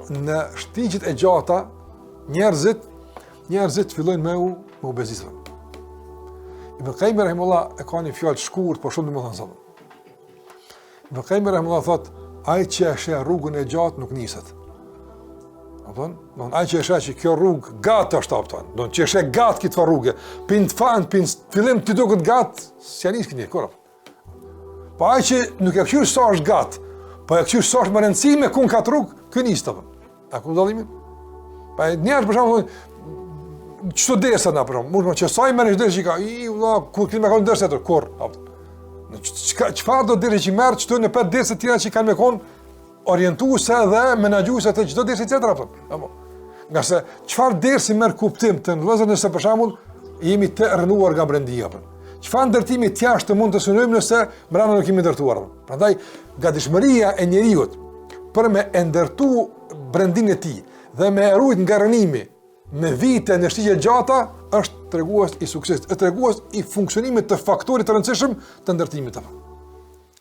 në shtigjet e gjata njerëzit fillojnë me u bezisur. Ibn Qayyim rahimullah e ka një fjalë shkurt, por shumë domethënë sa. Ibn Qayyim rahimullah thot, ai që e sheh rrugën e gjatë nuk niset. Apo, ai që e sheh që kjo rrugë gatë është apo, don që e sheh gatë këtë rrugë, pin fillim ti duket gatë, s'ja nis këni kur. Po ai që nuk e kthyr sa është gatë, po e kthyr sa është më rëndësi me ku ka rrugë, ky nis apo. A ku dallimin? Pa njerëz për shembull çdo dersa na pron, mund të çesoj më në derë që ka, ku ti më kanë dersa të kur. Çfarë do deri që merr çto në 5 dersa tjera që kanë me kon orientuese dhe menaxhuese të çdo dersi tjetër apo. Apo. Nga se çfarë dersi merr kuptim të vëllezër nëse për shembull jemi të rënuar nga brendia apo. Çfarë ndërtimi të jashtë mund të synojmë nëse brenda nuk kemi ndërtuar. Prandaj gatishmëria e njeriu për me ndërtu brendinë e tij dhe me rujt nga rënimi me vite në shtigje gjata është tregues i suksesit, është tregues i funksionimit të faktorit të rëndësishëm të ndërtimit të